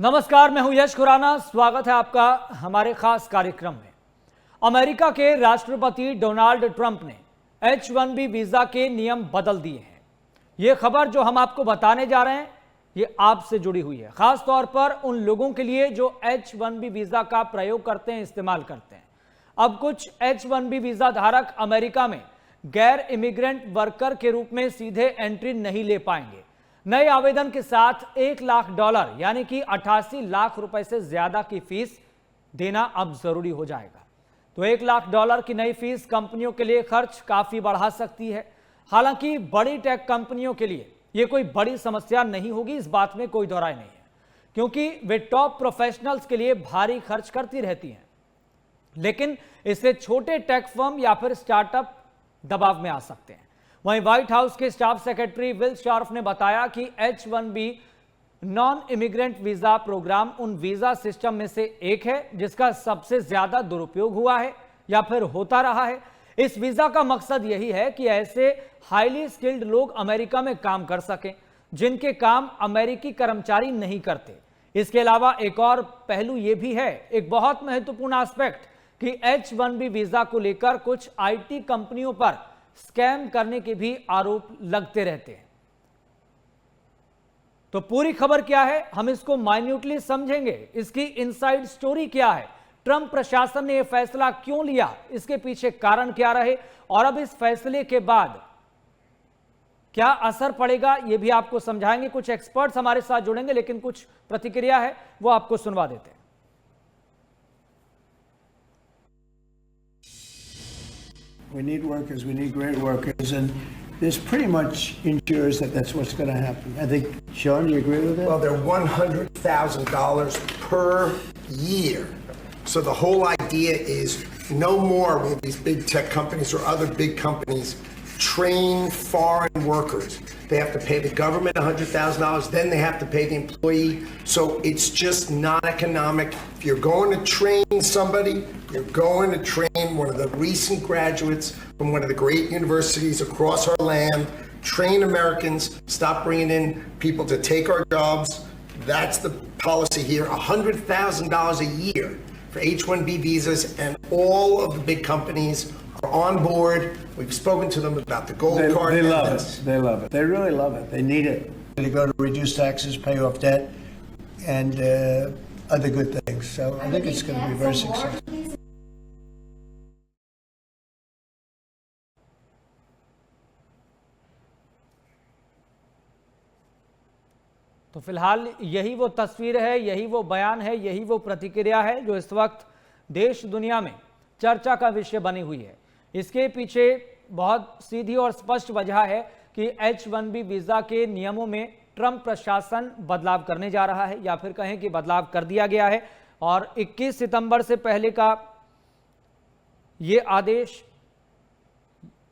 नमस्कार, मैं हूं यश खुराना। स्वागत है आपका हमारे खास कार्यक्रम में। अमेरिका के राष्ट्रपति डोनाल्ड ट्रंप ने H-1B वीजा के नियम बदल दिए हैं। यह खबर जो हम आपको बताने जा रहे हैं ये आपसे जुड़ी हुई है, खास तौर पर उन लोगों के लिए जो H-1B वीजा का प्रयोग करते हैं, इस्तेमाल करते हैं। अब कुछ H-1B वीजा धारक अमेरिका में गैर इमिग्रेंट वर्कर के रूप में सीधे एंट्री नहीं ले पाएंगे। नए आवेदन के साथ $1 लाख यानी कि 88 लाख रुपए से ज्यादा की फीस देना अब जरूरी हो जाएगा। तो $1 लाख की नई फीस कंपनियों के लिए खर्च काफी बढ़ा सकती है। हालांकि बड़ी टेक कंपनियों के लिए यह कोई बड़ी समस्या नहीं होगी, इस बात में कोई दोहराई नहीं है, क्योंकि वे टॉप प्रोफेशनल्स के लिए भारी खर्च करती रहती हैं। लेकिन इससे छोटे टेक फर्म या फिर स्टार्टअप दबाव में आ सकते हैं। वहीं व्हाइट हाउस के स्टाफ सेक्रेटरी विल शार्फ ने बताया कि H-1B non immigrant visa programme उन वीजा सिस्टम में से एक है जिसका सबसे ज्यादा दुरुपयोग हुआ है या फिर होता रहा है। इस वीजा का मकसद यही है कि ऐसे हाईली स्किल्ड लोग अमेरिका में काम कर सकें जिनके काम अमेरिकी कर्मचारी नहीं करते। इसके अलावा एक और पहलू यह भी है, एक बहुत महत्वपूर्ण एस्पेक्ट, कि H-1B वीजा को लेकर कुछ IT कंपनियों पर स्कैम करने के भी आरोप लगते रहते हैं। तो पूरी खबर क्या है, हम इसको माइन्यूटली समझेंगे। इसकी इनसाइड स्टोरी क्या है, ट्रंप प्रशासन ने यह फैसला क्यों लिया, इसके पीछे कारण क्या रहे, और अब इस फैसले के बाद क्या असर पड़ेगा, यह भी आपको समझाएंगे। कुछ एक्सपर्ट्स हमारे साथ जुड़ेंगे, लेकिन कुछ प्रतिक्रिया है वो आपको सुनवा देते हैं। We need workers, we need great workers, and this pretty much ensures that that's what's going to happen. I think, Sean, do you agree with that? Well, they're $100,000 per year. So the whole idea is no more will these big tech companies or other big companies train foreign workers. They have to pay the government $100,000, then they have to pay the employee. So it's just not economic. If you're going to train somebody, you're going to train one of the recent graduates from one of the great universities across our land. Train Americans, stop bringing in people to take our jobs. That's the policy here. $100,000 a year for H-1B visas, and all of the big companies are on board. We've spoken to them about the gold card. They love it. They love it. They really love it. They need it. They go to reduce taxes, pay off debt, and other good things. So I think it's going to be very successful. तो फिलहाल यही वो तस्वीर है, यही वो बयान है, यही वो प्रतिक्रिया है जो इस वक्त देश दुनिया में चर्चा का विषय बनी हुई है। इसके पीछे बहुत सीधी और स्पष्ट वजह है कि H-1B वीजा के नियमों में ट्रंप प्रशासन बदलाव करने जा रहा है, या फिर कहें कि बदलाव कर दिया गया है। और 21 सितंबर से पहले का ये आदेश,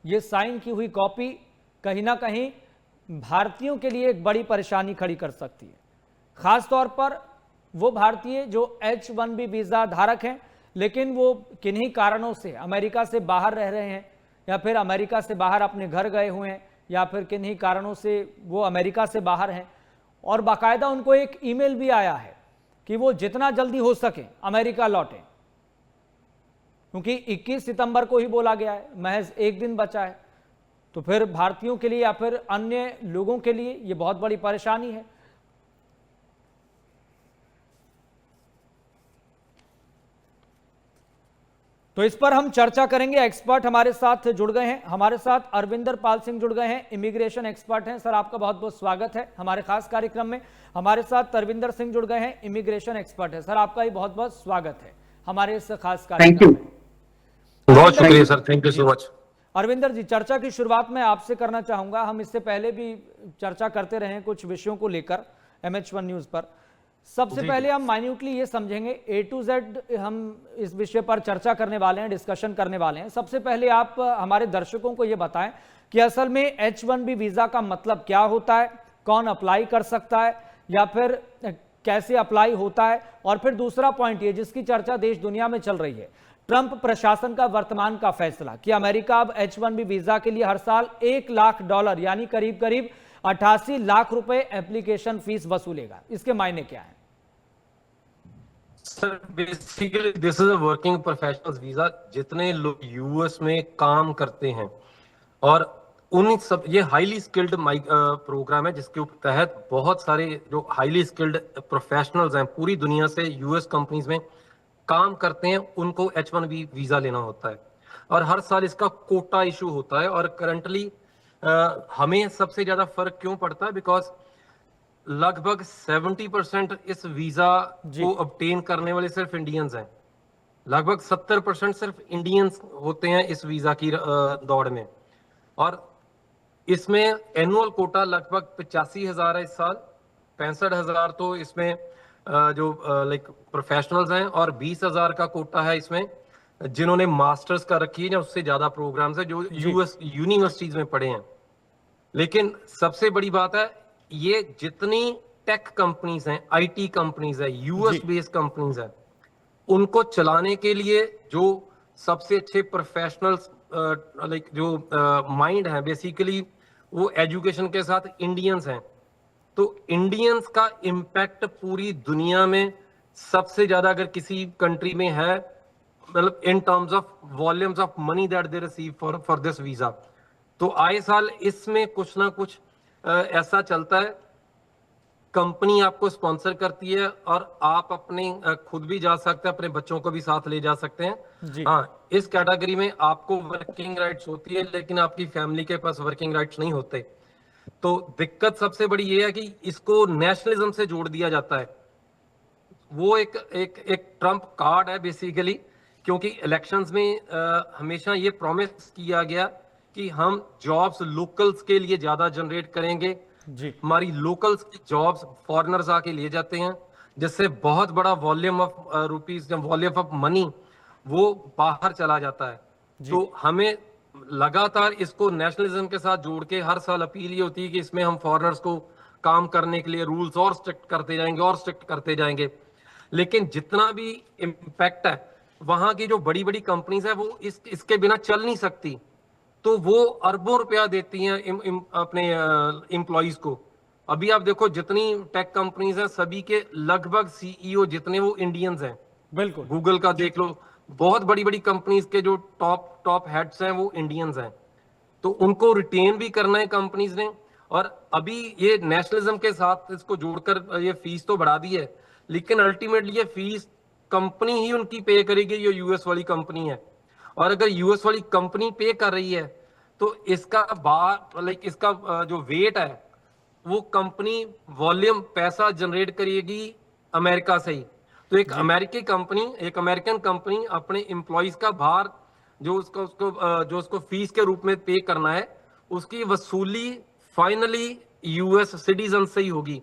ये साइन की हुई कॉपी कहीं ना कहीं भारतीयों के लिए एक बड़ी परेशानी खड़ी कर सकती है, खास तौर पर वो भारतीय जो H-1B वीजा धारक हैं लेकिन वो किन्हीं कारणों से अमेरिका से बाहर रह रहे हैं, या फिर अमेरिका से बाहर अपने घर गए हुए हैं, या फिर किन्हीं कारणों से वो अमेरिका से बाहर हैं, और बाकायदा उनको एक ईमेल भी आया है कि वो जितना जल्दी हो सके अमेरिका लौटें, क्योंकि 21 सितंबर को ही बोला गया है, महज एक दिन बचा है। तो फिर भारतीयों के लिए या फिर अन्य लोगों के लिए ये बहुत बड़ी परेशानी है। तो इस पर हम चर्चा करेंगे। एक्सपर्ट हमारे साथ जुड़ गए हैं। हमारे साथ अरविंदर पाल सिंह जुड़ गए हैं, इमिग्रेशन एक्सपर्ट हैं। सर, आपका बहुत बहुत स्वागत है हमारे खास कार्यक्रम में। हमारे साथ तरविंदर सिंह जुड़ गए हैं, इमिग्रेशन एक्सपर्ट है। सर, आपका भी बहुत बहुत स्वागत है हमारे इस खास कार्यक्रम में। बहुत शुक्रिया sir, thank you so much. Arvinder ji, चर्चा की शुरुआत मैं आपसे करना चाहूंगा। हम इससे पहले भी चर्चा करते रहे हैं कुछ विषयों को लेकर MH1 न्यूज पर। सबसे पहले हम माइन्यूटली ये समझेंगे, A to Z हम इस विषय पर चर्चा करने वाले हैं, डिस्कशन करने वाले हैं। सबसे पहले आप हमारे दर्शकों को ये बताएं कि असल में H-1B वीजा का मतलब क्या होता है, कौन अप्लाई कर सकता है, या फिर कैसे अप्लाई होता है, और फिर दूसरा पॉइंट ये जिसकी चर्चा देश दुनिया में चल रही है, ट्रंप प्रशासन का वर्तमान का फैसला कि अमेरिका अब H-1B वीजा के लिए हर साल $1 लाख यानी करीब करीब 88 लाख रुपए एप्लीकेशन फीस वसूलेगा। इसके मायने क्या है? Sir basically this is a working professionals visa. जितने लोग यूएस में काम करते हैं और उन सब, ये हाईली स्किल्ड प्रोग्राम है जिसके तहत बहुत सारे जो हाईली स्किल्ड प्रोफेशनल्स हैं पूरी दुनिया से यूएस कंपनीज में काम करते हैं, उनको H1B वीजा लेना होता है और हर साल इसका कोटा इशू होता है। और करंटली हमें सबसे ज्यादा फर्क क्यों पड़ता है, बिकॉज लगभग 70% इस वीजा को ऑब्टेन करने वाले सिर्फ इंडियंस हैं। लगभग 70% सिर्फ इंडियंस होते हैं इस वीजा की दौड़ में। और इसमें एनुअल कोटा लगभग 85,000 है इस साल। 65,000 तो इसमें जो लाइक प्रोफेशनल्स हैं और 20,000 का कोटा है इसमें जिन्होंने मास्टर्स का रखी है या उससे ज्यादा प्रोग्राम्स है जो यूएस यूनिवर्सिटीज में पढ़े हैं। लेकिन सबसे बड़ी बात है, ये जितनी टेक कंपनीज हैं, आईटी कंपनीज है, यूएस बेस्ड कंपनीज है, उनको चलाने के लिए जो सबसे अच्छे प्रोफेशनल्स लाइक जो माइंड है बेसिकली वो एजुकेशन के साथ इंडियंस हैं। तो इंडियंस का इम्पैक्ट पूरी दुनिया में सबसे ज्यादा अगर किसी कंट्री में है, मतलब in terms of volumes of money that they receive for this visa. तो आए साल इसमें कुछ ना कुछ ऐसा चलता है। कंपनी आपको स्पॉन्सर करती है और आप अपने खुद भी जा सकते हैं, अपने बच्चों को भी साथ ले जा सकते हैं। हाँ, इस कैटेगरी में आपको वर्किंग राइट्स होती है लेकिन आपकी फैमिली के पास वर्किंग राइट्स नहीं होते। तो दिक्कत सबसे बड़ी ये है कि इसको नेशनलिज्म से जोड़ दिया जाता है। वो एक ट्रम्प कार्ड है बेसिकली, क्योंकि इलेक्शंस में हमेशा ये प्रॉमिस किया गया कि हम जॉब्स लोकल्स के लिए ज्यादा जनरेट करेंगे जी। हमारी लोकल्स की जॉब्स फॉरेनर्स आके ले जाते हैं, जिससे बहुत बड़ा volume of rupees, volume of money वो बाहर चला जाता है। तो हमें लगातार इसको नेशनलिज्म के साथ जोड़ के हर साल अपील ये होती है कि इसमें हम फॉरेनर्स को काम करने के लिए रूल्स और स्ट्रिक्ट करते जाएंगे और स्ट्रिक्ट करते जाएंगे। लेकिन जितना भी इम्पैक्ट है, वहां की जो बड़ी बड़ी कंपनीज है वो इसके बिना चल नहीं सकती। तो वो अरबों रुपया देती हैं अपने एम्प्लॉइज को। अभी आप देखो जितनी टेक कंपनीज हैं सभी के लगभग सीईओ जितने वो इंडियंस हैं। बिल्कुल, गूगल का देख लो, बहुत बड़ी बड़ी कंपनीज के जो टॉप हेड्स हैं वो इंडियंस हैं। तो उनको रिटेन भी करना है कंपनीज ने। और अभी ये नेशनलिज्म के साथ इसको जोड़कर ये फीस तो बढ़ा दी है, लेकिन अल्टीमेटली ये फीस कंपनी ही उनकी पे करेगी, ये यूएस वाली कंपनी है। और अगर यूएस वाली कंपनी पे कर रही है तो इसका इसका जो वेट है वो कंपनी वॉल्यूम पैसा जनरेट करेगी अमेरिका से ही। तो एक अमेरिकन कंपनी अपने एम्प्लॉइज का भार जो उसको फीस के रूप में पे करना है, उसकी वसूली फाइनली यूएस सिटीजन से ही होगी,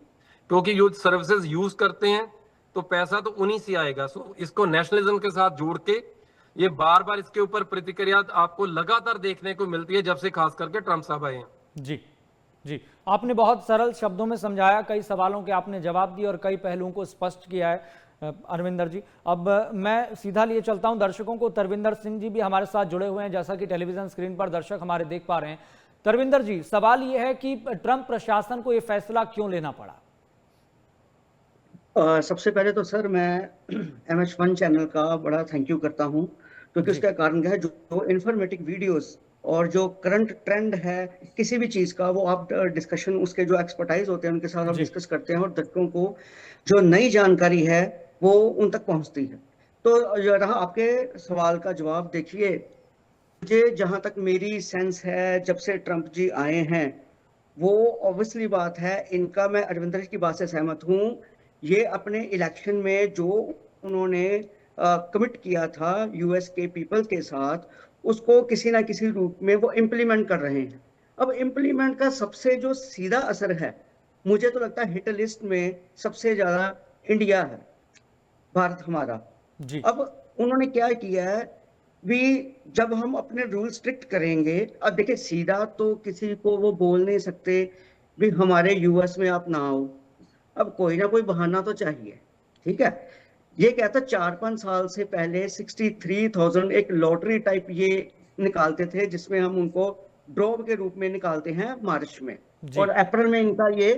क्योंकि जो सर्विसेज यूज करते हैं तो पैसा तो उन्हीं से आएगा। सो इसको नेशनलिज्म के साथ जोड़ के ये बार बार इसके ऊपर प्रतिक्रिया आपको लगातार देखने को मिलती है जब से खास करके ट्रम्प साहब आए हैं। जी जी, आपने बहुत सरल शब्दों में समझाया, कई सवालों के आपने जवाब दिए और कई पहलुओं को स्पष्ट किया है अरविंदर जी। अब मैं सीधा लिए चलता हूं दर्शकों को। तरविंदर सिंह जी भी हमारे साथ जुड़े हुए हैं, जैसा कि टेलीविजन स्क्रीन पर दर्शक हमारे देख पा रहे हैं। तरविंदर जी, सवाल यह है कि ट्रंप प्रशासन को यह फैसला क्यों लेना पड़ा? सबसे पहले तो सर मैं MH1 चैनल का बड़ा थैंक यू करता हूं, क्योंकि उसका कारण क्या है, जो इन्फॉर्मेटिव वीडियोस और जो करंट ट्रेंड है किसी भी चीज का, वो आप डिस्कशन उसके जो एक्सपर्टाइज होते हैं उनके साथ आप डिस्कस करते हैं और दर्शकों को जो नई जानकारी है वो उन तक पहुंचती है। तो जो रहा आपके सवाल का जवाब, देखिए मुझे जहां तक मेरी सेंस है जब से ट्रंप जी आए हैं, वो ऑब्वियसली बात है इनका, मैं अरविंदर जी की बात से सहमत हूं, ये अपने इलेक्शन में जो उन्होंने कमिट किया था यूएस के पीपल के साथ, उसको किसी ना किसी रूप में वो इम्प्लीमेंट कर रहे हैं। अब इम्प्लीमेंट का सबसे जो सीधा असर है, मुझे तो लगता है हिट लिस्ट में सबसे ज्यादा इंडिया है, भारत हमारा जी। अब उन्होंने क्या किया है भी, जब हम अपने रूल स्ट्रिक्ट करेंगे, अब देखिए सीधा तो किसी को वो बोल नहीं सकते भी हमारे यूएस में आप ना आओ, अब कोई ना कोई बहाना तो चाहिए, ठीक है। ये कहता 4-5 साल से पहले 63,000 एक लॉटरी टाइप ये निकालते थे, जिसमें हम उनको ड्रॉप के रूप में निकालते हैं मार्च में, और अप्रैल में इनका ये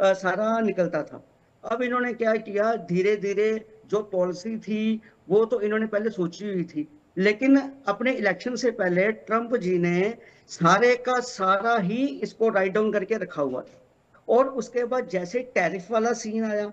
सारा निकलता था। अब इन्होंने क्या किया, धीरे धीरे जो पॉलिसी थी वो तो इन्होंने पहले सोची हुई थी, लेकिन अपने इलेक्शन से पहले ट्रंप जी ने सारे का सारा ही इसको राइट डाउन करके रखा हुआ था। और उसके बाद जैसे टैरिफ वाला सीन आया,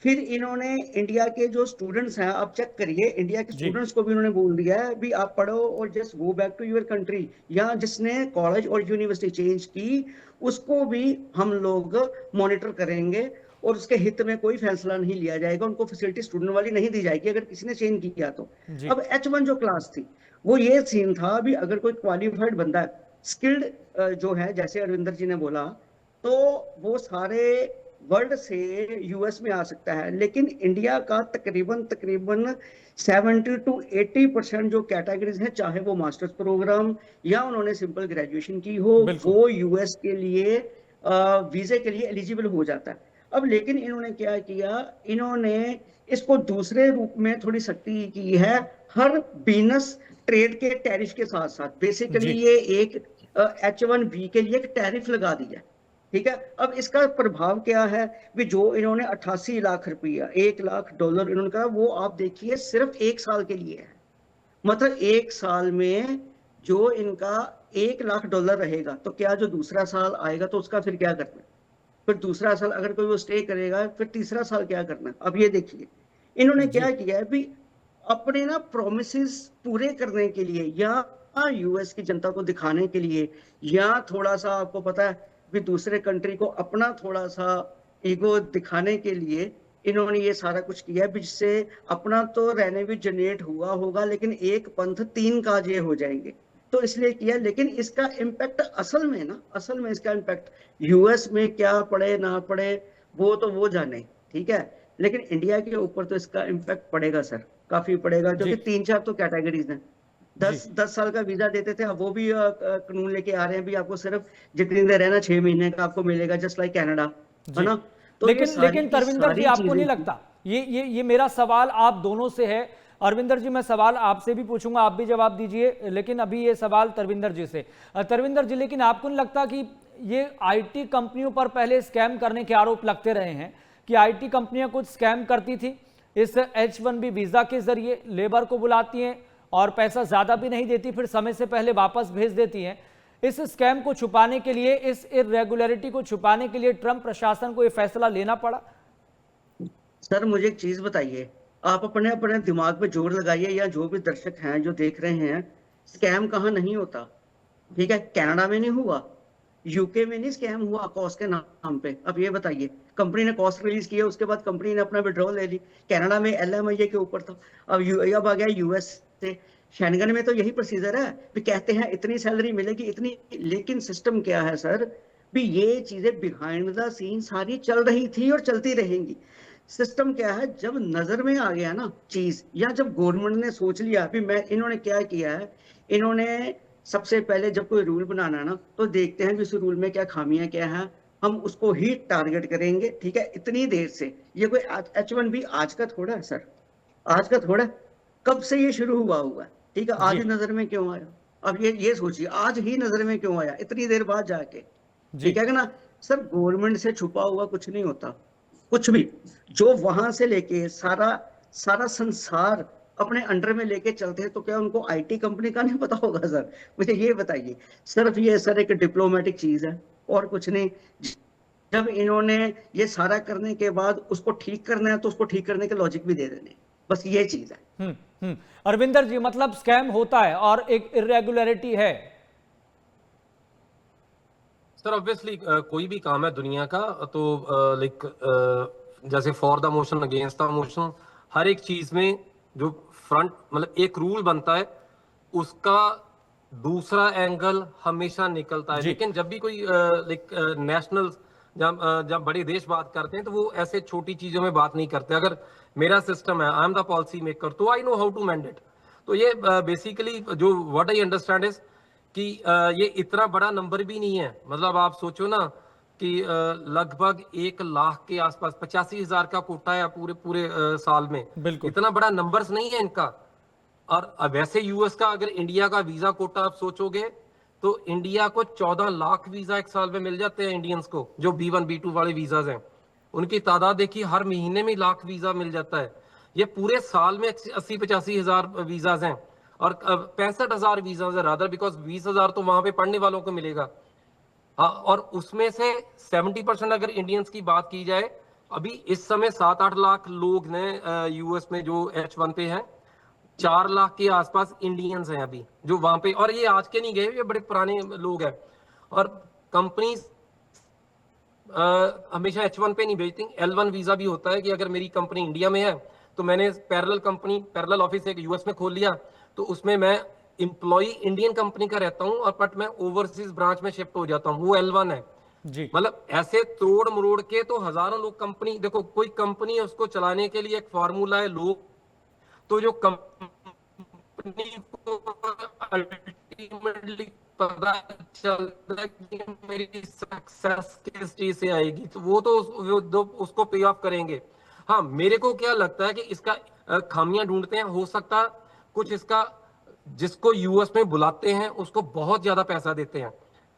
फिर इन्होंने इंडिया के जो स्टूडेंट्स हैं, आप चेक करिए, इंडिया के स्टूडेंट्स को भी उन्होंने बोल दिया है भी आप पढ़ो और just go back to your country, या जिसने कॉलेज और यूनिवर्सिटी चेंज की उसको भी हम लोग मॉनिटर करेंगे और उसके हित में कोई फैसला नहीं लिया जाएगा, उनको फैसिलिटी स्टूडेंट वाली नहीं दी जाएगी अगर किसी ने चेंज किया तो। अब H1 जो क्लास थी वो ये सीन था भी अगर कोई क्वालिफाइड बंदा स्किल्ड जो है, जैसे अरविंदर जी ने बोला, तो वो सारे वर्ल्ड से यूएस में आ सकता है, लेकिन इंडिया का तकरीबन 70 to 80% जो कैटेगरीज हैं, चाहे वो मास्टर्स प्रोग्राम या उन्होंने सिंपल ग्रेजुएशन की हो, वो यूएस के लिए वीजे के लिए एलिजिबल हो जाता है। अब लेकिन इन्होंने क्या किया, इन्होंने इसको दूसरे रूप में थोड़ी सख्ती की है, हर बिजनेस ट्रेड के टैरिफ के साथ साथ बेसिकली ये एक H1B के लिए एक टैरिफ लगा दिया, ठीक है। अब इसका प्रभाव क्या है भी, जो इन्होंने 88 लाख रुपया, $1 लाख इन्होंने कहा, वो आप देखिए सिर्फ 1 साल के लिए है। मतलब 1 साल में जो इनका $1 लाख रहेगा, तो क्या जो दूसरा साल आएगा तो उसका फिर क्या करना है? फिर दूसरा साल अगर कोई वो स्टे करेगा, फिर तीसरा साल क्या करना है? अब ये देखिए इन्होंने क्या किया है भी, अपने ना प्रोमिसेस पूरे करने के लिए या यूएस की जनता को दिखाने के लिए, या थोड़ा सा आपको पता है भी दूसरे कंट्री को अपना थोड़ा सा ईगो दिखाने के लिए इन्होंने ये सारा कुछ किया है, जिससे अपना तो रेवेन्यू जनरेट हुआ होगा लेकिन एक पंथ 3 काज ये हो जाएंगे, तो इसलिए किया। लेकिन इसका इम्पैक्ट असल में इसका इम्पैक्ट यूएस में क्या पड़े ना पड़े वो तो वो जाने, ठीक है, लेकिन इंडिया के ऊपर तो इसका इम्पैक्ट पड़ेगा सर, काफी पड़ेगा, क्योंकि 3-4 तो कैटेगरीज हैं। 10 साल का वीजा देते थे, अब वो भी कानून लेके आ रहे हैं भी आपको सिर्फ जितनी देर रहना 6 महीने का आपको मिलेगा, जस्ट लाइक कनाडा, है ना। तो लेकिन तरविंदर जी, आपको नहीं लगता, ये मेरा सवाल आप दोनों से है। अरविंदर जी, मैं सवाल आपसे भी पूछूंगा, आप भी जवाब दीजिए, लेकिन अभी ये सवाल तरविंदर जी से। तरविंदर जी, लेकिन आपको नहीं लगता कि ये आईटी कंपनियों पर पहले स्कैम करने के आरोप लगते रहे हैं कि आईटी कंपनियां कुछ स्कैम करती थी, इस H1B वीजा के जरिए लेबर को बुलाती हैं और पैसा ज्यादा भी नहीं देती, फिर समय से पहले वापस भेज देती हैं। इस स्कैम को छुपाने के लिए, इस इरेगुलरिटी को छुपाने के लिए ट्रंप प्रशासन को यह फैसला लेना पड़ा। सर मुझे एक चीज बताइए, आप अपने अपने दिमाग पे जोर लगाइए, या जो भी दर्शक हैं जो देख रहे हैं, स्कैम कहाँ नहीं होता, ठीक है। कनाडा में नहीं हुआ, यूके में नहीं स्कैम हुआ कॉस्ट के नाम पे। अब ये बताइए, कंपनी ने कॉस्ट रिलीज किया, उसके बाद कंपनी ने अपना विड्रॉल ले ली, कनाडा में LMIA के ऊपर था, अब आ गया यूएस से। शेंगन में तो यही प्रोसीजर है भी, कहते हैं इतनी सैलरी मिलेगी इतनी, लेकिन सिस्टम क्या है सर भी, ये चीजें बिहाइंड द सीन सारी चल रही थी और चलती रहेंगी। सिस्टम क्या है, जब नजर में आ गया ना चीज, या जब गवर्नमेंट ने सोच लिया भी मैं, इन्होंने क्या किया है, इन्होंने सबसे पहले जब कोई रूल बनाना ना, तो देखते हैं कि उस रूल में क्या खामियां क्या है, हम उसको ही टारगेट करेंगे, ठीक है। इतनी देर से ये कोई H1B आज का थोड़ा है सर, आज का थोड़ा, कब से ये शुरू हुआ है, ठीक है। आज ही नजर में क्यों आया? अब ये सोचिए, आज ही नजर में क्यों आया इतनी देर बाद जाके, ठीक है ना सर। गवर्नमेंट से छुपा हुआ कुछ नहीं होता, कुछ भी। जो वहां से लेके सारा संसार अपने अंडर में लेके चलते हैं, तो क्या उनको आईटी कंपनी का नहीं पता होगा सर? मुझे ये बताइए, सिर्फ ये सर एक डिप्लोमेटिक चीज है और कुछ नहीं। जब इन्होंने ये सारा करने के बाद उसको ठीक करना है, तो उसको ठीक करने के लॉजिक भी दे देने, बस ये चीज है। अरविंदर जी, मतलब स्कैम होता है और एक इरेगुलरिटी है सर। ऑब्वियसली कोई भी काम है दुनिया का, तो जैसे for the motion against the motion, हर एक चीज में जो फ्रंट मतलब एक रूल बनता है, उसका दूसरा एंगल हमेशा निकलता है। लेकिन जब भी कोई नेशनल जब बड़े देश बात करते हैं, तो वो ऐसे छोटी चीजों में बात नहीं करते। अगर मेरा सिस्टम है, I am the policy maker, तो I know how to mend it. तो ये बेसिकली जो व्हाट आई अंडरस्टैंड इज कि ये इतना बड़ा नंबर भी नहीं है। मतलब आप सोचो ना कि लगभग 1 लाख के आसपास 85,000 का कोटा है पूरे साल में, इतना बड़ा नंबर्स नहीं है इनका। और वैसे यूएस का, अगर इंडिया का वीजा कोटा आप सोचोगे, तो इंडिया को 14 लाख वीजा एक साल में मिल जाते हैं इंडियंस को, जो B1 B2 वाले वीजाज हैं। उनकी तादाद देखिए, हर महीने में लाख वीजा मिल जाता है। ये पूरे साल में 80-85 हजार वीजाज हैं और 65,000 वीजाज है रादर, बिकॉज 20,000 तो वहां पे पढ़ने वालों को मिलेगा। हाँ, और उसमें से 70% अगर इंडियंस की बात की जाए, अभी इस समय 7-8 लाख लोग ने यूएस में जो H1 पे हैं, 4 लाख के आसपास इंडियंस हैं अभी जो वहां पे, और ये आज के नहीं गए, ये बड़े पुराने लोग हैं। और कंपनीज हमेशा H1 पे नहीं भेजती, L1 वीजा भी होता है कि अगर मेरी कंपनी इंडिया में है तो मैंने पैरेलल ऑफिस एक यूएस में खोल लिया, तो उसमें मैं इंप्लॉय इंडियन कंपनी का रहता हूं और बट मैं ओवरसीज ब्रांच में शिफ्ट हो जाता हूं, वो L1 है जी। मतलब ऐसे तोड़ मरोड़ के तो हजारों लोग कंपनी, देखो कोई कंपनी है उसको चलाने के लिए एक फार्मूला है, लोग तो जो कंपनी को अल्टीमेटली पता चलता है कि मेरी सक्सेस किस चीज से आएगी, तो वो तो उसको पे ऑफ करेंगे। हाँ, मेरे को क्या लगता है कि इसका खामियां ढूंढते हैं, हो सकता कुछ इसका जिसको यूएस में बुलाते हैं उसको बहुत ज्यादा पैसा देते हैं,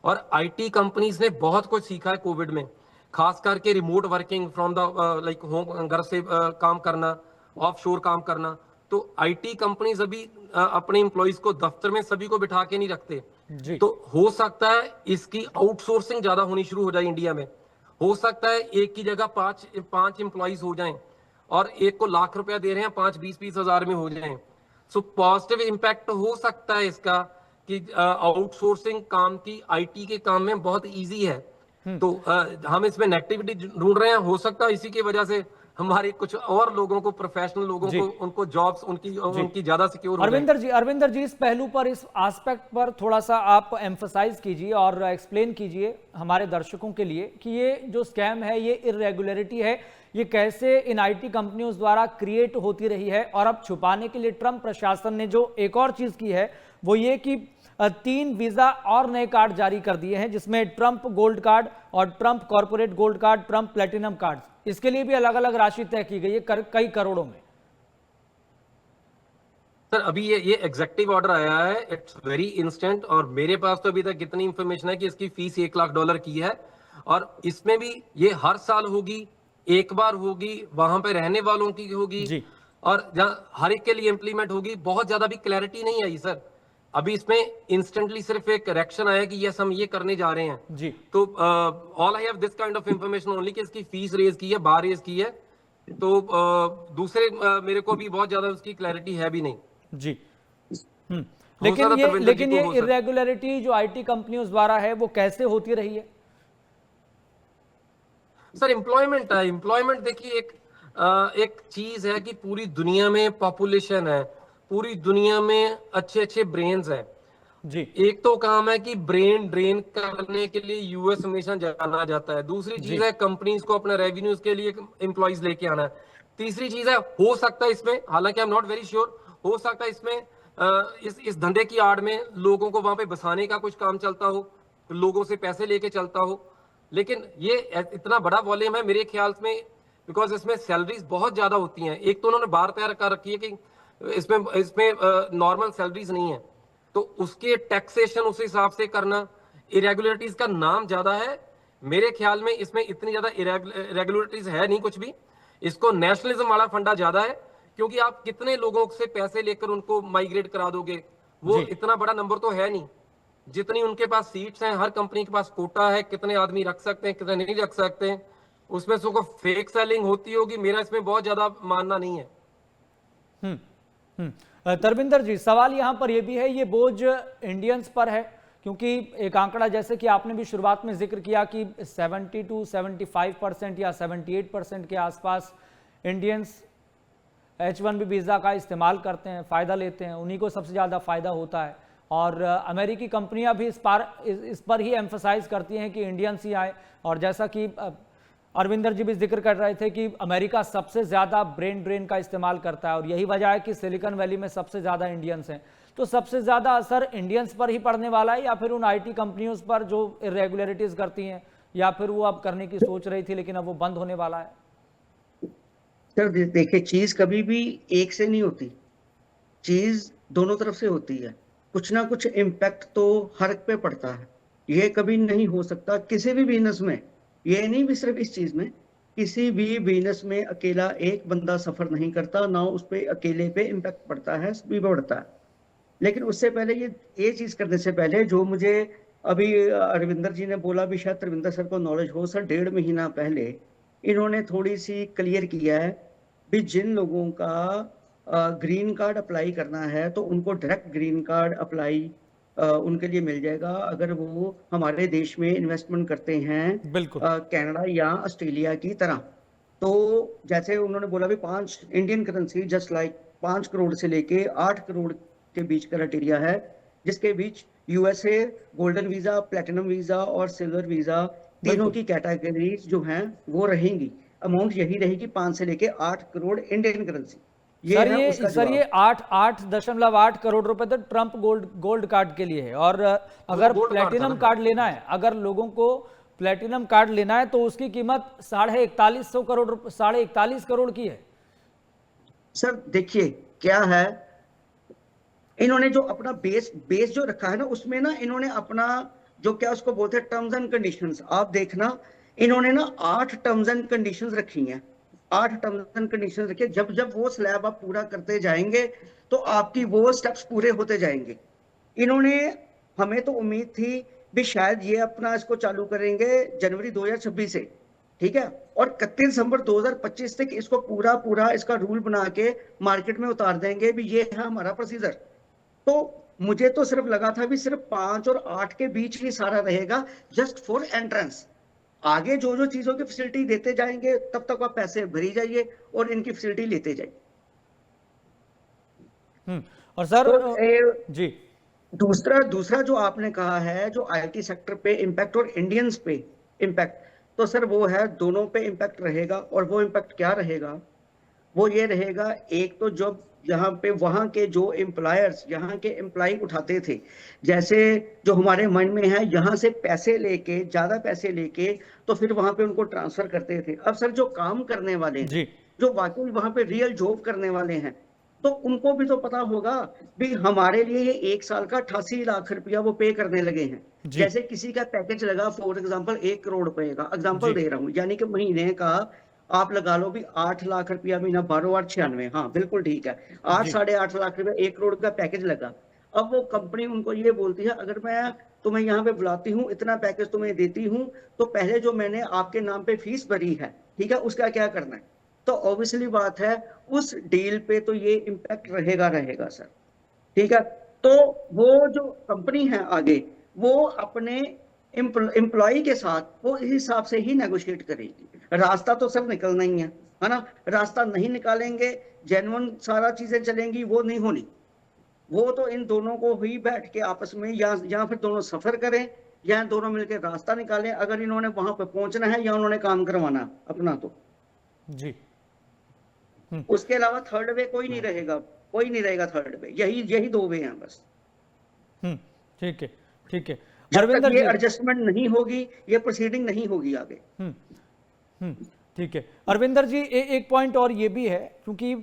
और आईटी कंपनीज ने बहुत कुछ सीखा है कोविड में, खास करके remote working from the like home, घर से काम करना, ऑफशोर काम करना। तो आईटी कंपनीज अभी अपने एम्प्लॉइज को दफ्तर में सभी को बिठा के नहीं रखते जी। तो हो सकता है इसकी आउटसोर्सिंग ज्यादा होनी शुरू हो जाए इंडिया में। हो सकता है एक की जगह पांच एम्प्लॉइज हो जाएं और एक को लाख रुपया दे रहे हैं, 5-20 हजार में हो जाएं। सो पॉजिटिव इम्पैक्ट हो सकता है इसका कि आउटसोर्सिंग काम की आईटी के काम में बहुत इजी है। तो हम इसमें नेगेटिविटी ढूंढ रहे हैं, हो सकता है इसी की वजह से हमारे कुछ और लोगों को, प्रोफेशनल लोगों को, उनको जॉब्स उनकी ज्यादा सिक्योर हो जाए। अरविंदर जी इस पहलू पर, इस एस्पेक्ट पर थोड़ा सा आप एम्फसाइज कीजिए और एक्सप्लेन कीजिए हमारे दर्शकों के लिए कि ये जो स्कैम है, ये इरेगुलरिटी है, ये कैसे इन आईटी कंपनियों द्वारा क्रिएट होती रही है। और अब छुपाने के लिए ट्रंप प्रशासन ने जो एक और चीज की है वो ये कि 3 वीजा और नए कार्ड जारी कर दिए हैं, जिसमें ट्रंप गोल्ड कार्ड और Trump corporate gold card, Trump platinum card, इसके लिए भी अलग अलग राशि तय की गई है कई करोड़ों में। सर अभी ये एग्जेक्टिव ऑर्डर आया है, इट्स वेरी इंस्टेंट, और मेरे पास तो अभी तक कितनी इंफॉर्मेशन है कि इसकी फीस $1 लाख की है, और इसमें भी ये हर साल होगी, एक बार होगी, वहां पे रहने वालों की होगी जी। और जहाँ हर एक के लिए इंप्लीमेंट होगी। बहुत ज्यादा भी क्लैरिटी नहीं आई सर अभी इसमें, इंस्टेंटली सिर्फ एक करेक्शन आया कि यस हम ये करने जा रहे हैं जी। तो all I have this kind of information only कि इसकी फीस रेज की है, बार रेज की है, तो दूसरे मेरे को भी बहुत ज्यादा उसकी क्लैरिटी है भी नहीं जी। लेकिन ये इरेगुलरिटी जो आईटी कंपनियों द्वारा है वो कैसे होती रही है? सर एम्प्लॉयमेंट है, एम्प्लॉयमेंट देखिए एक चीज है कि पूरी दुनिया में पॉपुलेशन है, पूरी दुनिया में अच्छे अच्छे ब्रेन्स हैं जी। एक तो काम है कि ब्रेन ड्रेन करने के लिए यूएस हमेशा जाना जाता है, दूसरी चीज है कंपनीज को अपने रेवेन्यूज के लिए एम्प्लॉइज लेके आना है, तीसरी चीज है हो सकता है इसमें, हालांकि I am not very sure, हो सकता है इसमें इस धंधे की आड़ में लोगों को वहां पे बसाने का कुछ काम चलता हो, लोगों से पैसे लेके चलता हो। लेकिन ये इतना बड़ा वॉल्यूम है मेरे ख्याल में, बिकॉज इसमें सैलरीज बहुत ज्यादा होती हैं। एक तो उन्होंने बार तैयार कर रखी है कि इसमें नॉर्मल सैलरीज नहीं है, तो उसके टैक्सेशन उस हिसाब से करना, इरेगुलरिटीज का नाम ज्यादा है मेरे ख्याल में, इसमें इतनी ज्यादा इरेगुलरिटीज है नहीं कुछ भी, इसको नेशनलिज्म वाला फंडा ज्यादा है, क्योंकि आप कितने लोगों से पैसे लेकर उनको माइग्रेट करा दोगे, वो इतना बड़ा नंबर तो है नहीं, जितनी उनके पास सीट्स हैं, हर कंपनी के पास कोटा है, कितने आदमी रख सकते हैं कितने नहीं रख सकते हैं, उसमें से को फेक सेलिंग होती होगी, मेरा इसमें बहुत ज्यादा मानना नहीं है। तरविंदर जी, सवाल यहां पर यह भी है, ये बोझ इंडियंस पर है, क्योंकि एक आंकड़ा जैसे कि आपने भी शुरुआत में जिक्र किया कि 70 to 75% या 78% के आसपास इंडियंस H1B वीज़ा का इस्तेमाल करते हैं, फ़ायदा लेते हैं, उन्हीं को सबसे ज़्यादा फ़ायदा होता है। और अमेरिकी कंपनियां भी इस पर ही एम्फसाइज करती हैं कि इंडियंस ही आए। और जैसा कि अरविंदर जी भी जिक्र कर रहे थे कि अमेरिका सबसे ज़्यादा ब्रेन ड्रेन का इस्तेमाल करता है, और यही वजह है कि सिलिकॉन वैली में सबसे ज़्यादा इंडियंस हैं। तो सबसे ज़्यादा असर इंडियंस पर ही पड़ने वाला है, या फिर उन आईटी कंपनियों पर जो इरेगुलरिटीज़ करती हैं, या फिर वो अब करने की सोच रही थी लेकिन अब वो बंद होने वाला है? सर देखिए, चीज कभी भी एक से नहीं होती, चीज दोनों तरफ से होती है, कुछ ना कुछ इम्पैक्ट तो हर पे पड़ता है। ये कभी नहीं हो सकता किसी भी बिजनेस में, ये नहीं भी सिर्फ इस चीज में, किसी भी बिजनेस में अकेला एक बंदा सफर नहीं करता, ना उस पे अकेले पे इम्पैक्ट पड़ता है, भी बढ़ता है। लेकिन उससे पहले ये चीज करने से पहले जो मुझे अभी अरविंदर जी ने बोला, भी शायद रविंदर सर को नॉलेज हो, सर 1.5 महीना पहले इन्होंने थोड़ी सी क्लियर किया है भी जिन लोगों का ग्रीन कार्ड अप्लाई करना है तो उनको डायरेक्ट ग्रीन कार्ड अप्लाई उनके लिए मिल जाएगा अगर वो हमारे देश में इन्वेस्टमेंट करते हैं, बिल्कुल। कनाडा या ऑस्ट्रेलिया की तरह। तो जैसे उन्होंने बोला भी 5 Indian currency just like 5 crore से लेके 8 करोड़ के बीच क्राइटेरिया है, जिसके बीच USA golden visa, platinum visa और सिल्वर वीजा तीनों की कैटेगरीज जो हैं वो रहेंगी। अमाउंट यही रहेगी 5 से लेके 8 करोड़ इंडियन करेंसी। सर ये 8.8 करोड़ रुपए तो ट्रंप गोल्ड कार्ड के लिए है। और अगर प्लेटिनम कार्ड लेना है, अगर लोगों को प्लेटिनम कार्ड लेना है तो उसकी कीमत 41.5 करोड़ की है। सर देखिए क्या है, इन्होंने जो अपना बेस जो रखा है ना, उसमें ना इन्होंने अपना जो क्या उसको बोलते हैं टर्म्स एंड कंडीशंस, आप देखना इन्होंने ना 8 टर्म्स एंड कंडीशंस रखी हैं। 8 टर्म्स एंड कंडीशंस रखे, जब जब वो स्लैब आप पूरा करते जाएंगे तो आपकी वो स्टेप्स पूरे होते जाएंगे। इन्होंने, हमें तो उम्मीद थी भी शायद ये अपना इसको चालू करेंगे जनवरी 2026 से, ठीक है, और 31 दिसंबर 2025 तक इसको पूरा इसका रूल बना के मार्केट में उतार देंगे भी ये है हमारा प्रोसीजर। तो मुझे तो सिर्फ लगा था भी सिर्फ 5 और 8 के बीच ही सारा रहेगा, जस्ट फॉर एंट्रेंस। आगे जो जो चीजों की फैसिलिटी देते जाएंगे तब तक आप पैसे भरी जाइए और इनकी फैसिलिटी लेते जाइए। और सर तो, जी दूसरा जो आपने कहा है जो आईटी सेक्टर पे इम्पैक्ट और इंडियंस पे इम्पैक्ट, तो सर वो है दोनों पे इम्पैक्ट रहेगा। और वो इम्पैक्ट क्या रहेगा, वो ये रहेगा, एक तो जब यहाँ पे वहां के जो एम्प्लॉयर्स यहाँ के एम्प्लॉय उठाते थे, जैसे जो हमारे माइंड में है यहाँ से पैसे लेके, ज्यादा पैसे लेके तो फिर वहां पे उनको ट्रांसफर करते थे। अब सर जो काम करने वाले हैं, जो वाकई वहां पे रियल जॉब करने वाले हैं, तो उनको भी तो पता होगा भी हमारे लिए ये 1 साल का 88 लाख रुपया वो पे करने लगे हैं। जैसे किसी का पैकेज लगा फॉर एग्जाम्पल 1 करोड़ रुपए का, एग्जाम्पल दे रहा हूँ, यानी कि महीने का आप लगा लो भी 8 लाख रुपया महीना, 12 और 96, हाँ बिल्कुल ठीक है, 8-8.5 लाख रुपया 1 करोड़ का पैकेज लगा। अब वो कंपनी उनको ये बोलती है अगर मैं तुम्हें यहाँ पे बुलाती हूँ, इतना पैकेज तुम्हें देती हूँ, तो पहले जो मैंने आपके नाम पे फीस भरी है, ठीक है, उसका क्या करना है। तो ऑब्वियसली बात है उस डील पे तो ये इम्पैक्ट रहेगा सर, ठीक है। तो वो जो कंपनी है आगे वो अपने एम्प्लॉय के साथ वो इस हिसाब से ही नेगोशिएट करेगी। रास्ता तो सब निकलना ही है ना, रास्ता नहीं निकालेंगे, जेन्युइन सारा चीजें चलेंगी, वो नहीं होनी। वो तो इन दोनों को ही बैठ के आपस में या फिर दोनों सफर करें या दोनों मिलकर रास्ता निकालें, अगर इन्होंने वहां पर पहुंचना है या उन्होंने काम करवाना अपना तो जी। उसके अलावा थर्ड वे कोई नहीं रहेगा थर्ड वे, यही 2 वे हैं बस। ठीक है जब तक ये एडजस्टमेंट नहीं होगी, ये प्रोसीडिंग नहीं होगी आगे। ठीक है अरविंदर जी, एक पॉइंट और ये भी है, क्योंकि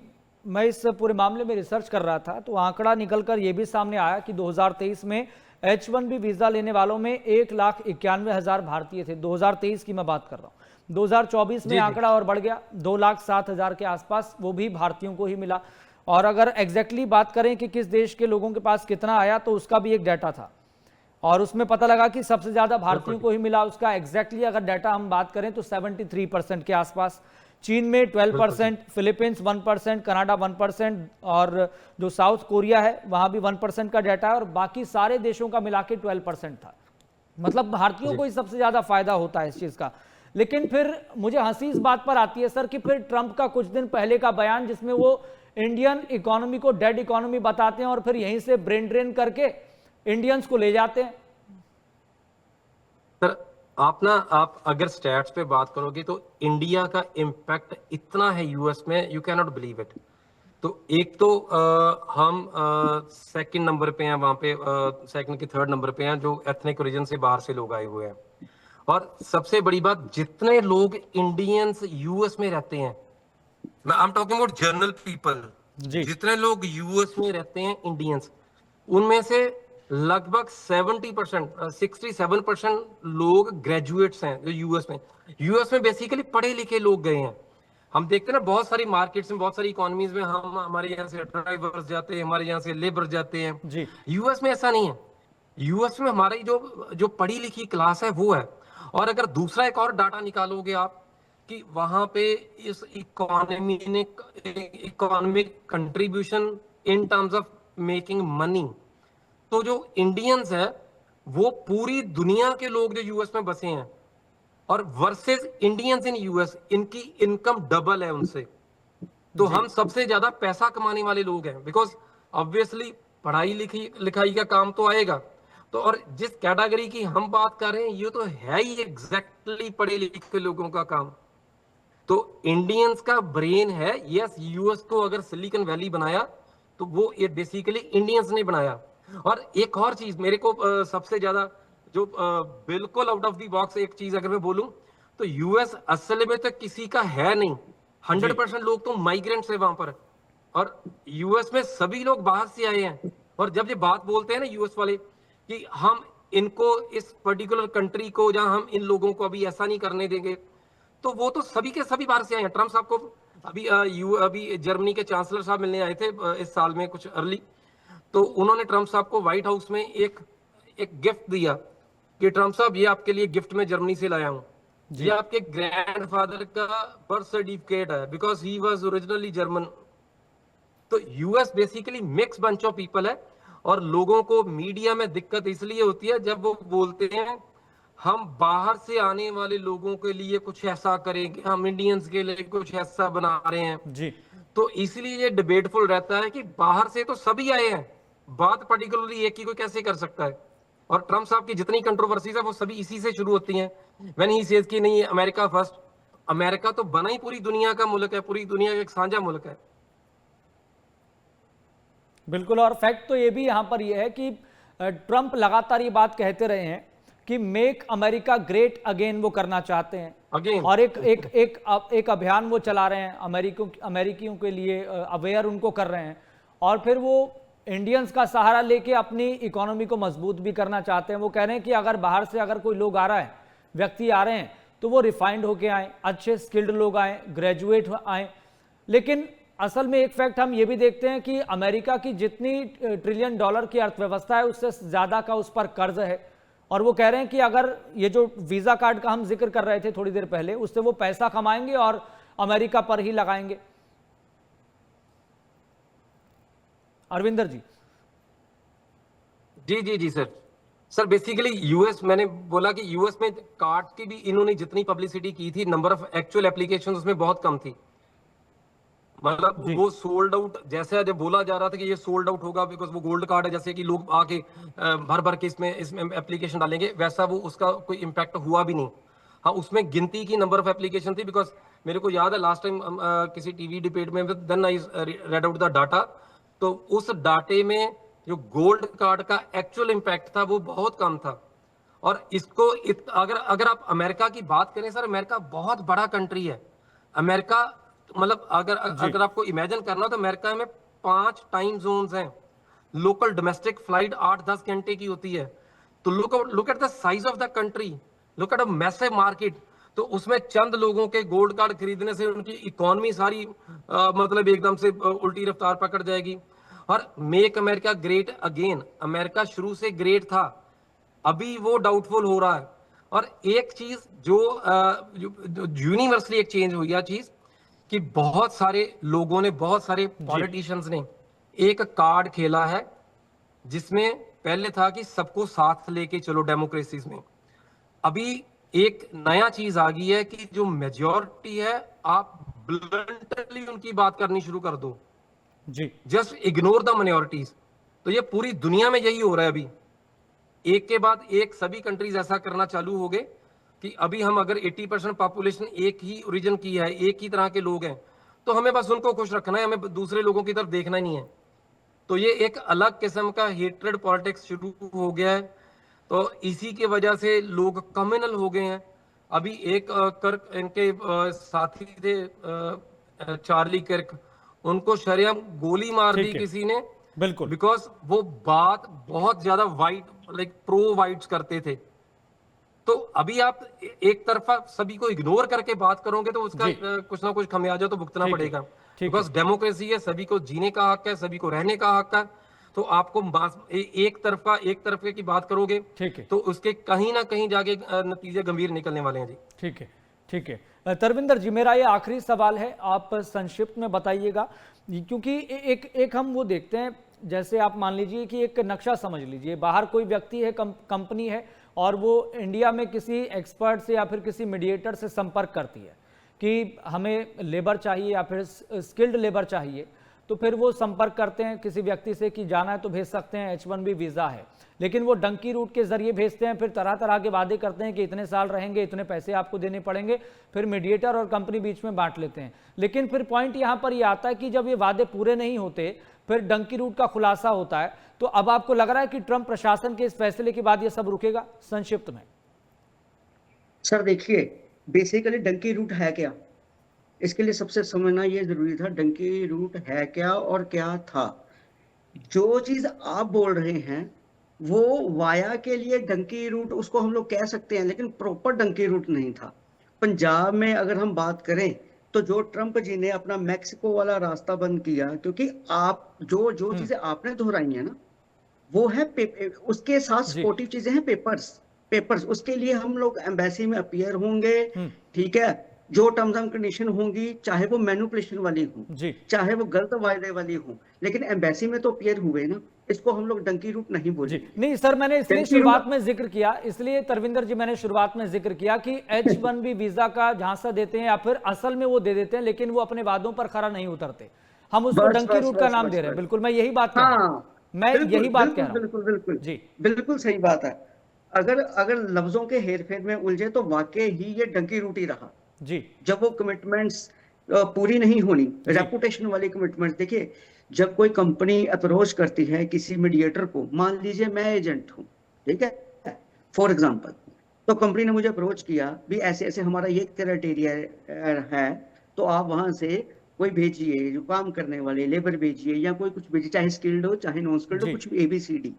मैं इस पूरे मामले में रिसर्च कर रहा था तो आंकड़ा निकलकर ये भी सामने आया कि 2023 में H1B वीजा लेने वालों में 1,91,000 भारतीय थे। 2023 की मैं बात कर रहा हूँ। 2024 में आंकड़ा और बढ़ गया 2,07,000 के आसपास, वो भी भारतीयों को ही मिला। और अगर एग्जैक्टली बात करें कि किस देश के लोगों के पास कितना आया, तो उसका भी एक डाटा था और उसमें पता लगा कि सबसे ज्यादा भारतीयों को ही मिला। उसका एग्जैक्टली अगर डाटा हम बात करें तो 73% के आसपास, चीन में 12%, फिलीपींस 1%, कनाडा 1% और जो साउथ कोरिया है वहां भी 1% का डाटा है और बाकी सारे देशों का मिला के 12% था। मतलब भारतीयों को ही सबसे ज्यादा फायदा होता है इस चीज का। लेकिन फिर मुझे हंसी इस बात पर आती है सर कि फिर ट्रंप का कुछ दिन पहले का बयान जिसमें वो इंडियन इकोनॉमी को डेड इकोनॉमी बताते हैं और फिर यहीं से ब्रेन ड्रेन करके इंडियंस को ले जाते हैं। सर आप अगर स्टैट्स पे बात करोगे तो इंडिया का इम्पैक्ट इतना है यूएस में, you can not believe it. तो एक तो हम सेकंड नंबर पे हैं वहां पे, सेकंड की थर्ड नंबर पे हैं जो एथनिक ओरिजिन से बाहर से लोग आए हुए हैं। और सबसे बड़ी बात, जितने लोग इंडियंस यूएस में रहते हैं, I am talking about general people, जितने लोग यूएस में रहते हैं इंडियंस, उनमें से लगभग 70%, 67% लोग ग्रेजुएट्स हैं जो यूएस में बेसिकली पढ़े लिखे लोग गए हैं। हम देखते हैं ना बहुत सारी मार्केट्स में, बहुत सारी इकोनॉमीज में हम हमारे यहाँ से ड्राइवर्स जाते हैं, हमारे यहाँ से लेबर जाते हैं। जी। यूएस में ऐसा नहीं है। यूएस में हमारी जो जो पढ़ी लिखी क्लास है वो है। और अगर दूसरा एक और डाटा निकालोगे आप कि वहां पे इस इकोनॉमी ने economic contribution in terms of making money, तो जो इंडियंस है वो पूरी दुनिया के लोग जो यूएस में बसे हैं और वर्सेस इंडियंस इन यूएस, इनकी इनकम डबल है उनसे। तो हम सबसे ज्यादा पैसा कमाने वाले लोग हैं, बिकॉज ऑब्वियसली पढ़ाई लिखाई का काम तो आएगा। तो और जिस कैटेगरी की हम बात कर रहे हैं ये तो है ही एग्जैक्टली पढ़े लिखे लोगों का काम। तो इंडियंस का ब्रेन है। यस, यूएस को अगर सिलिकॉन वैली बनाया तो वो ये बेसिकली इंडियंस ने बनाया। और एक और चीज मेरे को सबसे ज्यादा जो बिल्कुल आउट ऑफ द बॉक्स एक चीज अगर मैं बोलूं तो यूएस असल में तो किसी का है नहीं। 100% लोग तो माइग्रेंट्स है वहां पर। और यूएस में सभी लोग बाहर से आए हैं। और जब ये बात बोलते हैं ना यूएस वाले कि हम इनको इस पर्टिकुलर कंट्री को, जहां हम इन लोगों को अभी ऐसा नहीं करने देंगे, तो वो तो सभी के सभी बाहर से आए हैं। ट्रम्प साहब को अभी जर्मनी के चांसलर साहब मिलने आए थे इस साल में कुछ अर्ली। तो उन्होंने ट्रम्प साहब को व्हाइट हाउस में एक गिफ्ट दिया कि ट्रम्प साहब ये आपके लिए गिफ्ट में जर्मनी से लाया हूं, ये आपके ग्रैंडफादर का बर्थ सर्टिफिकेट है, because he was originally German. तो US basically mix bunch of people है। और लोगों को मीडिया में दिक्कत इसलिए होती है जब वो बोलते हैं हम बाहर से आने वाले लोगों के लिए कुछ ऐसा करेंगे, हम इंडियंस के लिए कुछ ऐसा बना रहे हैं जी। तो इसलिए ये डिबेटफुल रहता है कि बाहर से तो सभी आए हैं, बात पर्टिकुलरली एक ही कोई कैसे कर सकता है। और ट्रम्प साहब की जितनी कंट्रोवर्सीज है वो सभी इसी से शुरू होती हैं। व्हेन ही सेज कि नहीं अमेरिका फर्स्ट। अमेरिका तो बना ही पूरी दुनिया का मुल्क है, पूरी दुनिया का एक साझा मुल्क है। बिल्कुल। और फैक्ट तो ये भी यहाँ पर ये है कि ट्रंप लगातार ये बात कहते रहे हैं कि मेक अमेरिका ग्रेट अगेन वो करना चाहते हैं अगेन। और एक अभियान वो चला रहे हैं, अमेरिकियों के लिए अवेयर उनको कर रहे हैं। और फिर वो इंडियंस का सहारा लेके अपनी इकोनॉमी को मजबूत भी करना चाहते हैं। वो कह रहे हैं कि अगर बाहर से अगर कोई लोग आ रहा है, व्यक्ति आ रहे हैं, तो वो रिफाइंड होके आए, अच्छे स्किल्ड लोग आए, ग्रेजुएट आए। लेकिन असल में एक फैक्ट हम ये भी देखते हैं कि अमेरिका की जितनी $1 ट्रिलियन की अर्थव्यवस्था है उससे ज़्यादा का उस पर कर्ज है। और वो कह रहे हैं कि अगर ये जो वीज़ा कार्ड का हम जिक्र कर रहे थे थोड़ी देर पहले, उससे वो पैसा कमाएंगे और अमेरिका पर ही लगाएंगे। अरविंदर जी। जी जी जी सर बेसिकली यूएस, मैंने बोला कि यूएस में कार्ड की भी इन्होंने जितनी पब्लिसिटी की थी, नंबर ऑफ एक्चुअल एप्लीकेशन उसमें बहुत कम थी। मतलब वो सोल्ड आउट, जैसे जब बोला जा रहा था कि ये सोल्ड आउट होगा बिकॉज वो गोल्ड कार्ड है, जैसे कि लोग आके भर भर के इसमें एप्लीकेशन डालेंगे, वैसा वो उसका कोई इम्पैक्ट हुआ भी नहीं। हाँ, उसमें गिनती की नंबर ऑफ एप्लीकेशन थी। बिकॉज मेरे को याद है लास्ट टाइम किसी टीवी डिबेट में then I read out the data, तो उस डाटे में जो गोल्ड कार्ड का एक्चुअल इम्पैक्ट था वो बहुत कम था। और इसको अगर आप अमेरिका की बात करें सर, अमेरिका बहुत बड़ा कंट्री है। अमेरिका मतलब अगर आपको इमेजिन करना हो तो अमेरिका में 5 टाइम जोन्स हैं। लोकल डोमेस्टिक फ्लाइट 8-10 घंटे की होती है। तो look at the size of the country, look at a massive market. तो उसमें चंद लोगों के गोल्ड कार्ड खरीदने से उनकी इकोनॉमी सारी मतलब एकदम से उल्टी रफ्तार पकड़ जाएगी। और make America great again, America शुरू से ग्रेट था, अभी वो डाउटफुल हो रहा है। और एक चीज जो यूनिवर्सली एक चेंज हुई है चीज कि बहुत सारे लोगों ने, बहुत सारे पॉलिटिशियंस ने एक कार्ड खेला है जिसमें पहले था कि सबको साथ लेके चलो डेमोक्रेसीज में। अभी एक नया चीज आ गई है कि जो मेजॉरिटी है आप ब्लंटली उनकी बात करनी शुरू कर दो जी, जस्ट इग्नोर द माइनॉरिटीज। तो ये पूरी दुनिया में यही हो रहा है। अभी एक के बाद एक सभी कंट्रीज ऐसा करना चालू हो गए कि अभी हम अगर 80% पॉपुलेशन एक ही ओरिजिन की है, एक ही तरह के लोग हैं, तो हमें बस उनको खुश रखना है, हमें दूसरे लोगों की तरफ देखना ही नहीं है। तो ये एक अलग किस्म का हेट्रेड पॉलिटिक्स शुरू हो गया है। तो इसी की वजह से लोग कम्युनल हो गए हैं। अभी एक कर्क, इनके साथी थे चार्ली कर्क, उनको शरेआम गोली मार दी किसी ने बिल्कुल। बिकॉज वो बात बहुत ज्यादा वाइड, लाइक प्रो वाइड्स करते थे। तो अभी आप एक तरफा सभी को इग्नोर करके बात करोगे तो उसका जी। कुछ ना कुछ खमियाजा तो भुगतना ठीक है, पड़ेगा। ठीक है। बिकॉज डेमोक्रेसी है, सभी को जीने का हक है, सभी को रहने का हक है। तो आपको एक तरफे की बात करोगे ठीक है। तो उसके कहीं ना कहीं जाके नतीजे गंभीर निकलने वाले हैं जी। ठीक है, ठीक है। तरविंदर जी, मेरा ये आखिरी सवाल है, आप संक्षिप्त में बताइएगा, क्योंकि एक हम वो देखते हैं, जैसे आप मान लीजिए कि एक नक्शा समझ लीजिए, बाहर कोई व्यक्ति है, कंपनी है, और वो इंडिया में किसी एक्सपर्ट से या फिर किसी मीडिएटर से संपर्क करती है कि हमें लेबर चाहिए या फिर स्किल्ड लेबर चाहिए, तो फिर वो संपर्क करते हैं किसी व्यक्ति से कि जाना है तो भेज सकते हैं, H1B वीज़ा है, लेकिन वो डंकी रूट के जरिए भेजते हैं, फिर तरह तरह के वादे करते हैं कि इतने साल रहेंगे, इतने पैसे आपको देने पड़ेंगे, फिर मीडिएटर और कंपनी बीच में बांट लेते हैं। लेकिन फिर पॉइंट यहाँ पर ये आता है कि जब ये वादे पूरे नहीं होते, फिर डंकी रूट का खुलासा होता है। तो अब आपको लग रहा है कि ट्रंप प्रशासन के इस फैसले के बाद ये सब रुकेगा? संक्षिप्त में सर देखिए, बेसिकली डंकी रूट है क्या, इसके लिए सबसे समझना ये जरूरी था, डंकी रूट है क्या और क्या था। जो चीज आप बोल रहे हैं वो वाया के लिए डंकी रूट उसको हम लोग कह सकते हैं, लेकिन प्रॉपर डंकी रूट नहीं था। पंजाब में अगर हम बात करें तो जो ट्रंप जी ने अपना मैक्सिको वाला रास्ता बंद किया, क्योंकि आप जो जो चीजें आपने दोहराई है ना, वो है उसके साथ जी। सपोर्टिव चीजें हैं, पेपर्स उसके लिए हम लोग एम्बेसी में अपीयर होंगे, ठीक है। जो टर्म्स एंड कंडीशन होंगी, चाहे वो मैनिपुलेशन वाली हो, जी। चाहे वो गलत वायदे वाली हो, लेकिन एम्बेसी में तो अपीयर हुए ना, इसको हम लोग डंकी रूट नहीं जी। बोलेंगे। नहीं सर, मैंने इसलिए डंकी शुरुआत रूट में जिक्र किया, इसलिए तरविंदर जी मैंने शुरुआत में जिक्र किया कि H1B वीजा का झांसा देते हैं या फिर असल में वो दे देते हैं, लेकिन वो अपने वादों पर खरा नहीं उतरते, हम उसको बस डंकी बस रूट का बस नाम बस दे रहे हैं। बस बिल्कुल, मैं यही बात कह रहा हूं, हाँ, मैं बिल्कुल यही बात कह बिल्कुल रहा हूं। बिल्कुल बिल्कुल जी। बिल्कुल सही बात है। अगर अगर लफ्जों के हेरफेर में उलझे तो वाकई ही ये डंकी रूट ही रहा। जी। जब वो कमिटमेंट्स पूरी नहीं होनी, जी। रेपुटेशन वाली कमिटमेंट्स, देखिए जब कोई कंपनी अप्रोच करती है किसी मीडिएटर को, मान लीजिए मैं एजेंट हूँ, ठीक है, फॉर एग्जांपल, तो कंपनी ने मुझे अप्रोच किया भी ऐसे ऐसे हमारा ये क्राइटेरिया है, तो आप वहां से कोई भेजिए, जो काम करने वाले लेबर भेजिए या कोई कुछ भेजिए, चाहे स्किल्ड हो चाहे नॉन स्किल्ड हो, जी। कुछ भी ABCD।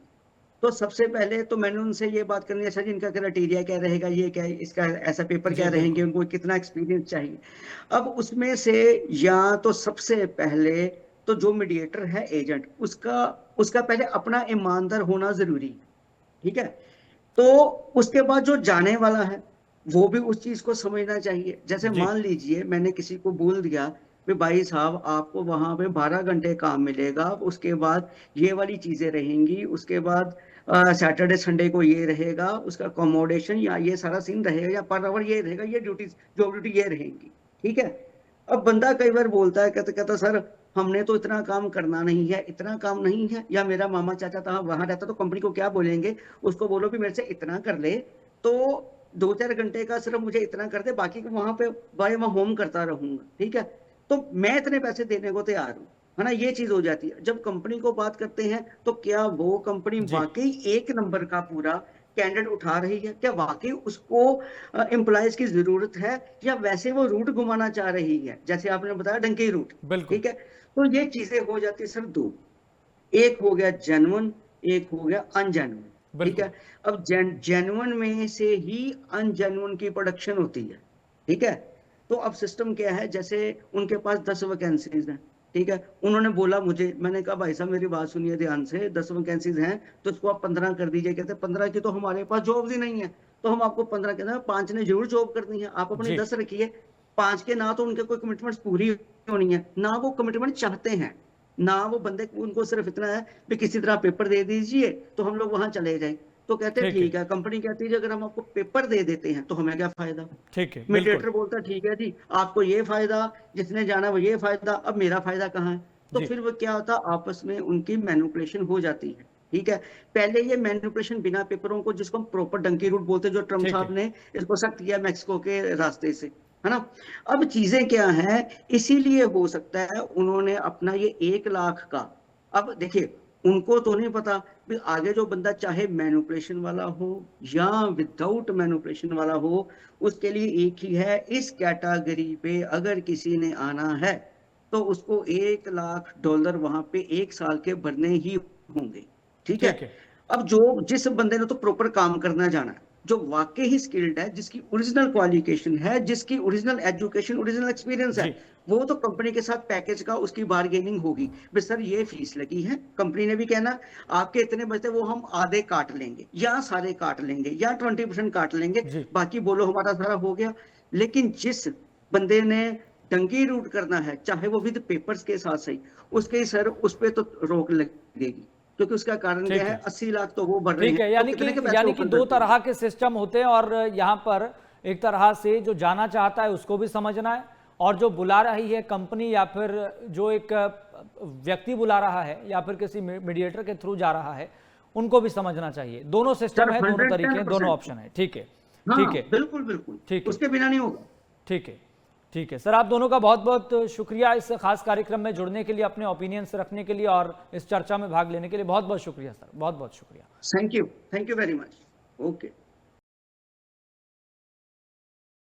तो सबसे पहले तो मैंने उनसे ये बात करनी है, अच्छा जी इनका क्राइटेरिया क्या रहेगा, ये क्या है, इसका ऐसा पेपर जी क्या रहेंगे, बिल्कुल। उनको कितना एक्सपीरियंस चाहिए। अब उसमें से या तो सबसे पहले तो जो मीडिएटर है एजेंट, उसका उसका पहले अपना ईमानदार होना जरूरी है, ठीक है। तो उसके बाद जो जाने वाला है वो भी उस चीज को समझना चाहिए। जैसे जी। मान लीजिए मैंने किसी को बोल दिया कि भाई साहब आपको वहां पे 12 घंटे काम मिलेगा, उसके बाद ये वाली चीजें रहेंगी, उसके बाद सैटरडे संडे को ये रहेगा, उसका अकोमोडेशन या ये सारा सीन रहेगा, या पर आवर ये रहेगा, ये ड्यूटी जॉब ड्यूटी ये रहेंगी, ठीक है। अब बंदा कई बार बोलता है, कहता कहता सर हमने तो इतना काम करना नहीं है, इतना काम नहीं है, या मेरा मामा चाचा था वहां रहता, तो कंपनी को क्या बोलेंगे, उसको बोलो भी मेरे से इतना कर ले, तो 2-4 घंटे का सिर्फ मुझे इतना कर दे, बाकी को वहां पे बाय मैं होम करता रहूंगा, ठीक है। तो मैं इतने पैसे देने को तैयार हूँ, है ना, ये चीज हो जाती है। जब कंपनी को बात करते हैं तो क्या वो कंपनी जी। वाकई एक नंबर का पूरा कैंडिडेट उठा रही है, क्या वाकई उसको एम्प्लॉयज की जरूरत है, या वैसे वो रूट घुमाना चाह रही है, जैसे आपने बताया डंकी रूट, बिल्कुल। ठीक है। तो ये चीजें हो जाती है सर दो, एक हो गया जेन्युइन, एक हो गया अनजेन्युइन, ठीक बिल्कुल। है। अब जेन्युइन में से ही अनजेन्युइन की प्रोडक्शन होती है, ठीक है। तो अब सिस्टम क्या है, जैसे उनके पास 10 वैकेंसीज हैं, ठीक है, उन्होंने बोला मुझे, मैंने कहा भाई साहब मेरी बात सुनिए ध्यान से, 10 वैकेंसीज हैं तो इसको आप 15 कर दीजिए। कहते 15 की तो हमारे पास जॉब्स ही नहीं है, तो हम आपको 15 कहते हैं, 5 ने जरूर जॉब करनी है, आप अपनी जी। 10 रखिए। 5 के ना तो उनके कोई कमिटमेंट्स पूरी होनी है, ना वो कमिटमेंट चाहते हैं, ना वो बंदे, उनको सिर्फ इतना है कि किसी तरह पेपर दे दीजिए तो हम लोग वहां चले जाएं। तो कहते हैं ठीक है। ठीक है, कंपनी कहती है अगर हम आपको पेपर दे देते हैं तो हमें क्या फायदा। ठीक है। बिल्कुल। मीडिएटर बोलता है ठीक है जी, आपको ये फायदा, जिसने जाना वो ये फायदा, अब मेरा फायदा कहाँ है। तो जी। फिर वो क्या होता, आपस में उनकी मैनिपुलेशन हो जाती है, ठीक है। पहले ये मैनिपुलेशन बिना पेपरों को, जिसको हम प्रॉपर डंकी रूट बोलते हैं, जो ट्रम्प ठीक है। साहब ने इसको सख्त किया मैक्सिको के रास्ते से, है ना। अब चीजें क्या हैं, इसीलिए हो सकता है उन्होंने अपना ये 1 लाख का, अब देखिए उनको तो नहीं पता भी आगे जो बंदा चाहे मैनिपुलेशन वाला हो या विदाउट मैनिपुलेशन वाला हो, उसके लिए एक ही है, इस कैटेगरी पे अगर किसी ने आना है तो उसको $1 लाख वहां पे 1 साल के भरने ही होंगे। ठीक ठीक है। है। अब जो जिस बंदे ने तो प्रॉपर काम करना जाना है, जो वाकई ही स्किल्ड है, जिसकी ओरिजिनल क्वालिफिकेशन है, जिसकी ओरिजिनल एजुकेशन, ओरिजिनल एक्सपीरियंस है, जी। वो तो कंपनी के साथ पैकेज का उसकी बार्गेनिंग होगी। बस सर ये फीस लगी है, कंपनी ने भी कहना आपके इतने बचते वो हम आधे काट लेंगे या सारे काट लेंगे या 20% काट लेंगे, जी। बाकी बोलो हमारा सारा हो गया। लेकिन जिस बंदे ने डंगी रूट करना है, चाहे वो विद पेपर्स के साथ सही, उसके सर उस पे तो रोक लगेगी, क्योंकि उसका कारण ठीक क्या है। है, 80 लाख तो वो भर रहे ठीक है, हैं, तो कितने के पैसे यानी कि ओपन दो करते हैं? तरह के सिस्टम होते हैं और यहाँ पर एक तरह से जो जाना चाहता है उसको भी समझना है, और जो बुला रही है कंपनी या फिर जो एक व्यक्ति बुला रहा है या फिर किसी मीडिएटर के थ्रू जा रहा है, उनको भी समझना चाहिए। दोनों सिस्टम है, दोनों तरीके हैं, दोनों ऑप्शन है। ठीक है, ठीक हाँ, है, बिल्कुल बिल्कुल, ठीक है, उसके बिना नहीं होगा। ठीक है, ठीक है। सर, आप दोनों का बहुत बहुत शुक्रिया इस खास कार्यक्रम में जुड़ने के लिए, अपने ओपिनियंस रखने के लिए और इस चर्चा में भाग लेने के लिए बहुत बहुत शुक्रिया सर, बहुत बहुत शुक्रिया। Thank you very much. Okay.